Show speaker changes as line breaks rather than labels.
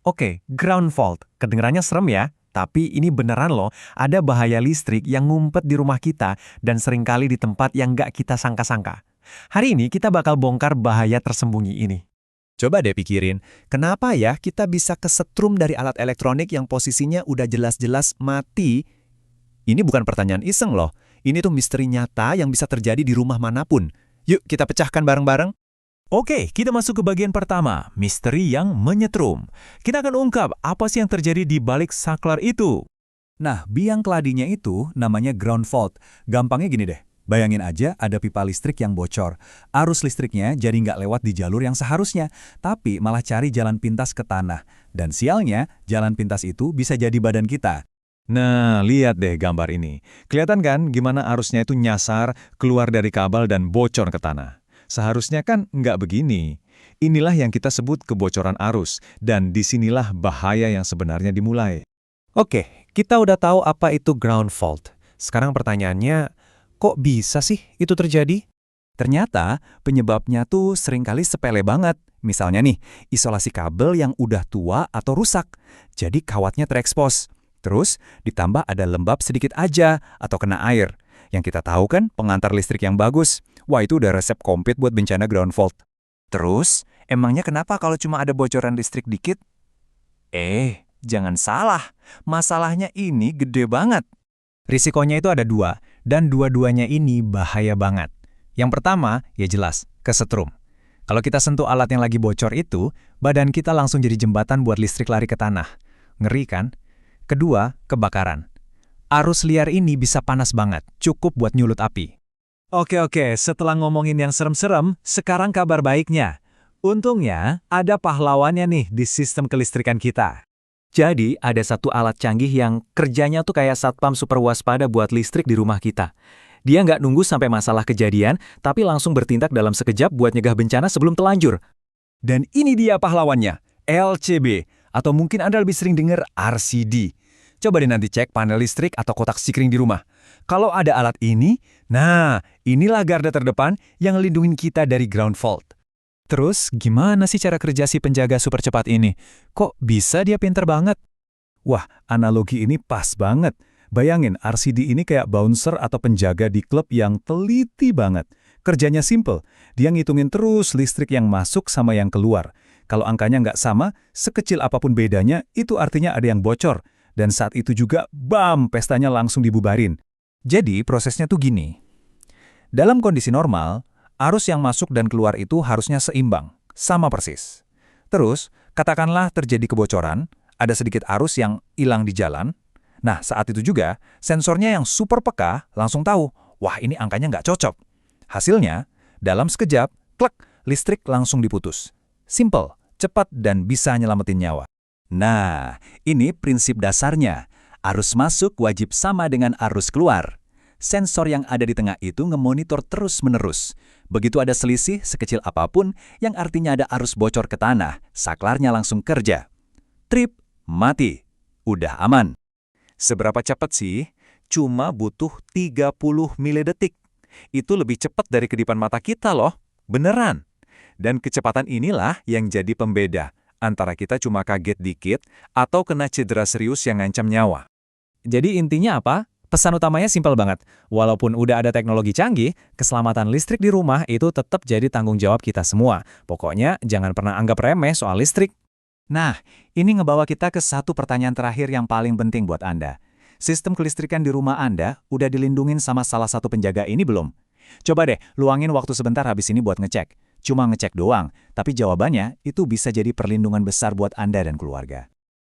Oke, ground fault. Kedengarannya serem ya, tapi ini beneran loh, ada bahaya listrik yang ngumpet di rumah kita dan seringkali di tempat yang nggak kita sangka-sangka. Hari ini kita bakal bongkar bahaya tersembunyi ini.
Coba deh pikirin, kenapa ya kita bisa kesetrum dari alat elektronik yang posisinya udah jelas-jelas mati? Ini bukan pertanyaan iseng loh, ini tuh misteri nyata yang bisa terjadi di rumah manapun. Yuk kita pecahkan bareng-bareng.
Oke, kita masuk ke bagian pertama, misteri yang menyetrum. Kita akan ungkap apa sih yang terjadi di balik saklar itu.
Nah, biang keladinya itu namanya ground fault. Gampangnya gini deh, bayangin aja ada pipa listrik yang bocor. Arus listriknya jadi nggak lewat di jalur yang seharusnya, tapi malah cari jalan pintas ke tanah. Dan sialnya, jalan pintas itu bisa jadi badan kita.
Nah, lihat deh gambar ini. Kelihatan kan gimana arusnya itu nyasar, keluar dari kabel dan bocor ke tanah. Seharusnya kan nggak begini. Inilah yang kita sebut kebocoran arus, dan disinilah bahaya yang sebenarnya dimulai.
Oke, kita udah tahu apa itu ground fault. Sekarang pertanyaannya, kok bisa sih itu terjadi?
Ternyata penyebabnya tuh seringkali sepele banget. Misalnya nih, isolasi kabel yang udah tua atau rusak. Jadi kawatnya terekspos. Terus ditambah ada lembab sedikit aja atau kena air. Yang kita tahu kan pengantar listrik yang bagus. Wah, itu udah resep komplit buat bencana ground fault. Terus, emangnya kenapa kalau cuma ada bocoran listrik dikit? Jangan salah. Masalahnya ini gede banget.
Risikonya itu ada dua, dan dua-duanya ini bahaya banget. Yang pertama, ya jelas, kesetrum. Kalau kita sentuh alat yang lagi bocor itu, badan kita langsung jadi jembatan buat listrik lari ke tanah. Ngeri kan? Kedua, kebakaran. Arus liar ini bisa panas banget, cukup buat nyulut api.
Oke, setelah ngomongin yang serem-serem, sekarang kabar baiknya. Untungnya, ada pahlawannya nih di sistem kelistrikan kita.
Jadi, ada satu alat canggih yang kerjanya tuh kayak satpam super waspada buat listrik di rumah kita. Dia nggak nunggu sampai masalah kejadian, tapi langsung bertindak dalam sekejap buat nyegah bencana sebelum telanjur.
Dan ini dia pahlawannya, LCB. Atau mungkin Anda lebih sering dengar RCD. Coba deh nanti cek panel listrik atau kotak sikring di rumah. Kalau ada alat ini, nah inilah garda terdepan yang lindungin kita dari ground fault.
Terus, gimana sih cara kerja si penjaga super cepat ini? Kok bisa dia pinter banget?
Wah, analogi ini pas banget. Bayangin, RCD ini kayak bouncer atau penjaga di klub yang teliti banget. Kerjanya simple, dia ngitungin terus listrik yang masuk sama yang keluar. Kalau angkanya nggak sama, sekecil apapun bedanya, itu artinya ada yang bocor. Dan saat itu juga, bam, pestanya langsung dibubarin. Jadi prosesnya tuh gini. Dalam kondisi normal, arus yang masuk dan keluar itu harusnya seimbang, sama persis. Terus, katakanlah terjadi kebocoran, ada sedikit arus yang hilang di jalan. Nah, saat itu juga, sensornya yang super peka langsung tahu, wah ini angkanya nggak cocok. Hasilnya, dalam sekejap, klek, listrik langsung diputus. Simple, cepat, dan bisa nyelamatin nyawa. Nah, ini prinsip dasarnya. Arus masuk wajib sama dengan arus keluar. Sensor yang ada di tengah itu ngemonitor terus-menerus. Begitu ada selisih sekecil apapun yang artinya ada arus bocor ke tanah, saklarnya langsung kerja. Trip, mati. Udah aman. Seberapa cepat sih? Cuma butuh 30 milidetik. Itu lebih cepat dari kedipan mata kita loh. Beneran. Dan kecepatan inilah yang jadi pembeda antara kita cuma kaget dikit atau kena cedera serius yang ngancam nyawa.
Jadi intinya apa? Pesan utamanya simpel banget. Walaupun udah ada teknologi canggih, keselamatan listrik di rumah itu tetap jadi tanggung jawab kita semua. Pokoknya jangan pernah anggap remeh soal listrik.
Nah, ini ngebawa kita ke satu pertanyaan terakhir yang paling penting buat Anda. Sistem kelistrikan di rumah Anda udah dilindungin sama salah satu penjaga ini belum? Coba deh, luangin waktu sebentar habis ini buat ngecek. Cuma ngecek doang, tapi jawabannya itu bisa jadi perlindungan besar buat Anda dan keluarga.